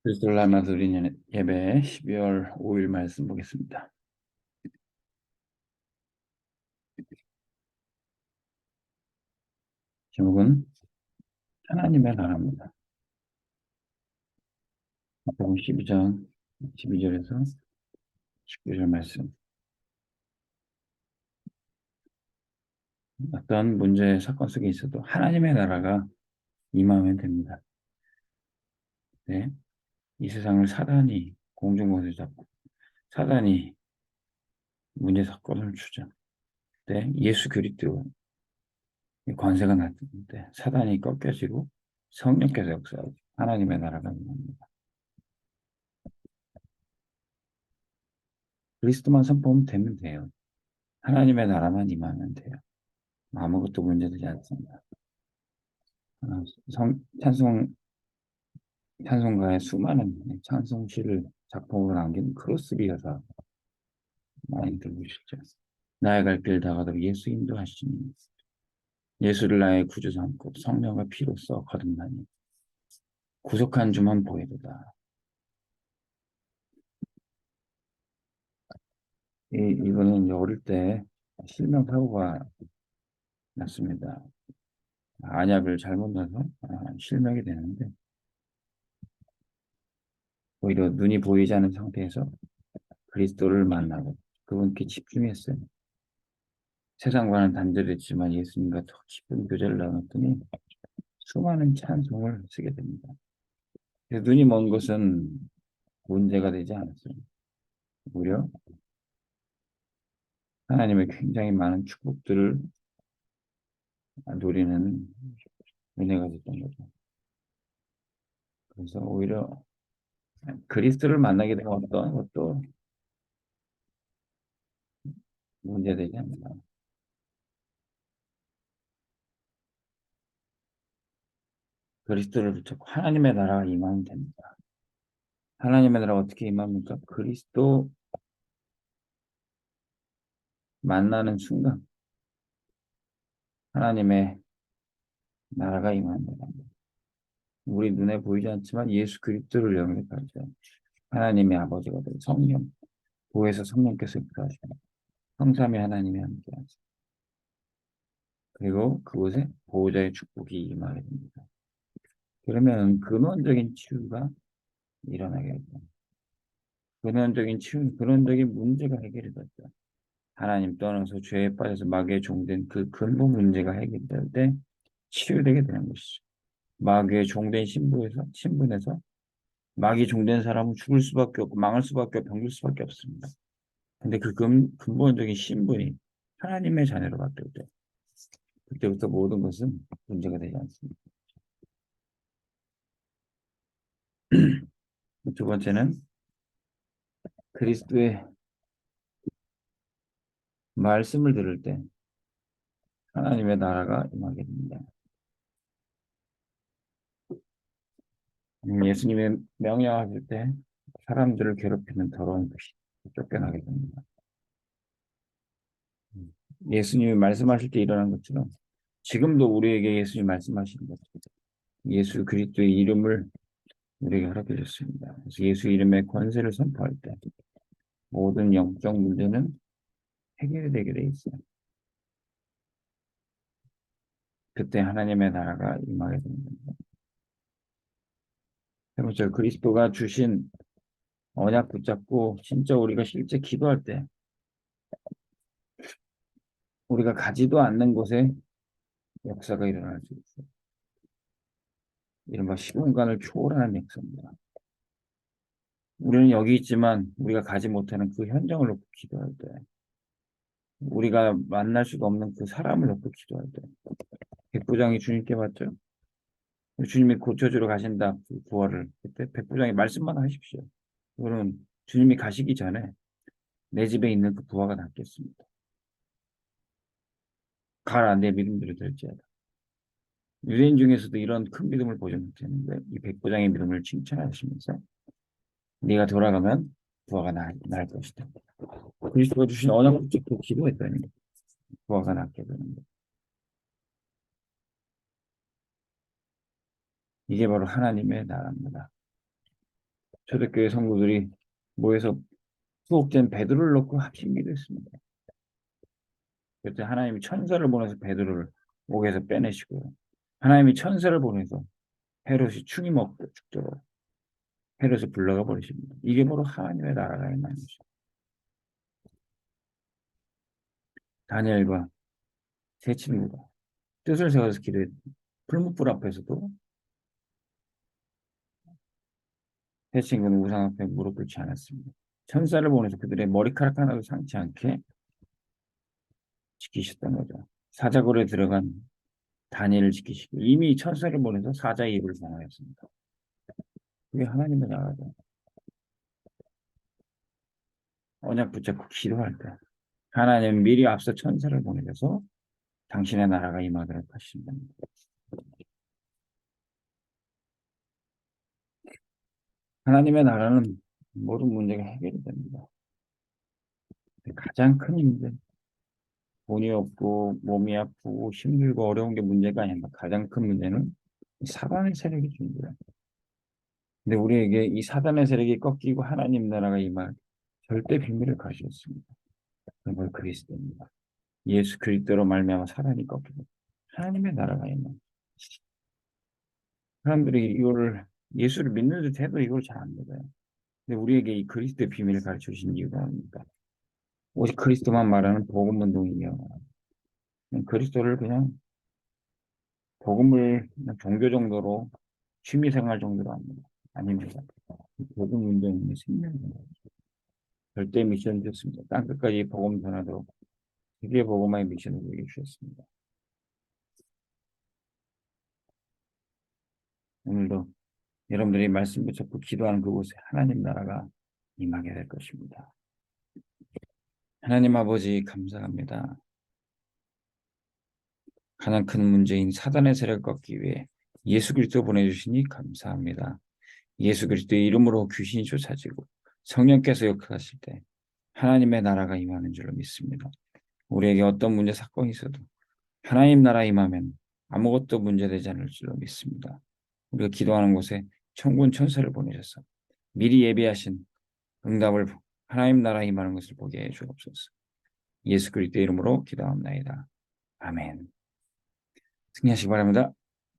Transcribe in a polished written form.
그리스도를 닮아 드리는 예배 12월 5일 말씀 보겠습니다. 제목은 하나님의 나라입니다. 마태복음 12장 12절에서 19절 말씀. 어떤 문제 사건 속에 있어도 하나님의 나라가 임하면 됩니다. 네, 이 세상을 사단이 공중권세 잡고 사단이 문제 사건을 주죠. 네, 예수 그리스도 권세가 나타날 사단이 꺾여지고 성령께서 역사하고 하나님의 나라가 임합니다. 그리스도만 선포하면 되면 돼요. 하나님의 나라만 임하면 돼요. 아무것도 문제되지 않습니다. 찬송가의 수많은 찬송시를 작품으로 남긴 크로스비 여사 많이 들으시죠. 나의 갈 길 다가도 예수 인도하시니 예수를 나의 구주 삼고 성령의 피로써 거듭나니 구속한 주만 보이도다. 이거는 이제 어릴 때 실명 사고가 났습니다. 안약을 잘못 넣어서 실명이 되는데 오히려 눈이 보이지 않은 상태에서 그리스도를 만나고 그분께 집중했어요. 세상과는 단절했지만 예수님과 더 깊은 교제를 나눴더니 수많은 찬송을 쓰게 됩니다. 그래서 눈이 먼 것은 문제가 되지 않았어요. 오히려 하나님의 굉장히 많은 축복들을 누리는 은혜가 됐던 거죠. 그래서 오히려 그리스도를 만나게 되면 어떤 것도 문제되지 않는다. 그리스도를 붙잡고 하나님의 나라가 임하면 됩니다. 하나님의 나라가 어떻게 임합니까? 그리스도 만나는 순간 하나님의 나라가 임합니다. 우리 눈에 보이지 않지만 예수 그리스도를 영접하죠. 하나님의 아버지가 된 성령, 보혜사 성령께서 역사하시고 성삼위 하나님이 함께하시고 그리고 그곳에 보호자의 축복이 임하게 됩니다. 그러면 근원적인 치유가 일어나게 됩니다. 근원적인 치유, 근원적인 문제가 해결이 됐죠. 하나님 떠나서 죄에 빠져서 마귀의 종된 그 근본 문제가 해결될 때 치유되게 되는 것이죠. 마귀의 종된 신분에서 마귀 종된 사람은 죽을 수밖에 없고 망할 수밖에 없고 병들 수밖에 없습니다. 근데 그 근본적인 신분이 하나님의 자녀로 바뀔 때 그때부터 모든 것은 문제가 되지 않습니다. 두 번째는 그리스도의 말씀을 들을 때 하나님의 나라가 임하게 됩니다. 예수님의 명령하실 때 사람들을 괴롭히는 더러운 것이 쫓겨나게 됩니다. 예수님이 말씀하실 때 일어난 것처럼 지금도 우리에게 예수님이 말씀하시는 것 예수 그리스도의 이름을 우리에게 허락해 줬습니다. 그래서 예수 이름의 권세를 선포할 때 모든 영적 문제는 해결되게 돼 있어요. 그때 하나님의 나라가 임하게 됩니다. 세 번째, 그리스도가 주신 언약 붙잡고 진짜 우리가 실제 기도할 때 우리가 가지도 않는 곳에 역사가 일어날 수 있어요. 이른바 시공간을 초월하는 역사입니다. 우리는 여기 있지만 우리가 가지 못하는 그 현장을 놓고 기도할 때 우리가 만날 수가 없는 그 사람을 놓고 기도할 때 백부장이 주님께 왔죠. 주님이 고쳐주러 가신다. 그 부활을. 그때 백부장이 말씀만 하십시오. 그러면 주님이 가시기 전에 내 집에 있는 그 부하가 낫겠습니다. 가라, 내 믿음대로 될지어다. 유대인 중에서도 이런 큰 믿음을 보지 못했는데 이 백부장의 믿음을 칭찬하시면서 네가 돌아가면 부하가 날 것이다. 그리스도가 주신 언약 붙잡고 기도했더니 부하가 낫게 되는 거예요. 이게 바로 하나님의 나라입니다. 초대교회 성도들이 모여서 수옥된 베드로를 놓고 합심 기도했습니다. 그때 하나님이 천사를 보내서 베드로를 옥에서 빼내시고요. 하나님이 천사를 보내서 헤롯이 충이 먹고 죽도록 헤롯을 불러가 버리십니다. 이게 바로 하나님의 나라가 있는 것이죠. 다니엘과 세 친구가 뜻을 세워서 기도했 풀무불 앞에서도 세 친구는 우상 앞에 무릎 꿇지 않았습니다. 천사를 보내서 그들의 머리카락 하나도 상치 않게 지키셨던 거죠. 사자굴에 들어간 다니엘을 지키시고 이미 천사를 보내서 사자의 입을 장하였습니다. 그게 하나님의 나라죠. 언약 붙잡고 기도할 때 하나님은 미리 앞서 천사를 보내셔서 당신의 나라가 임하도록 하신다. 하나님의 나라는 모든 문제가 해결이 됩니다. 가장 큰 문제, 돈이 없고 몸이 아프고 힘들고 어려운 게 문제가 아닙니다. 가장 큰 문제는 사단의 세력이 준비해요. 근데 우리에게 이 사단의 세력이 꺾이고 하나님 나라가 임할 절대 비밀을 가르쳤습니다. 그건 그리스도입니다. 예수 그리스도로 말미암아 사단이 꺾이고 하나님의 나라가 임할. 사람들이 이거를 예수를 믿는 듯 해도 이걸 잘 안 믿어요. 근데 우리에게 이 그리스도의 비밀을 가르쳐 주신 이유가 뭡니까? 오직 그리스도만 말하는 복음 운동이요. 그리스도를 그냥 복음을 그냥 종교 정도로 취미생활 정도로 합니다. 아닙니다. 복음 운동의 생명입니다. 절대 미션을 주셨습니다. 땅끝까지 복음 전하도록 세계 복음화의 미션을 우리에게 주셨습니다. 오늘도 여러분들이 말씀 붙잡고 기도하는 그곳에 하나님 나라가 임하게 될 것입니다. 하나님 아버지 감사합니다. 가장 큰 문제인 사단의 세력을 꺾기 위해 예수 그리스도 보내주시니 감사합니다. 예수 그리스도의 이름으로 귀신이 쫓아지고 성령께서 역사하실 때 하나님의 나라가 임하는 줄로 믿습니다. 우리에게 어떤 문제 사건이 있어도 하나님 나라 임하면 아무것도 문제되지 않을 줄로 믿습니다. 우리가 기도하는 곳에 천군 천사를 보내셔서 미리 예비하신 응답을 하나님 나라 임하는 것을 보게 해 주옵소서. 예수 그리스도의 이름으로 기도합니다. 아멘. 승리하시기 바랍니다.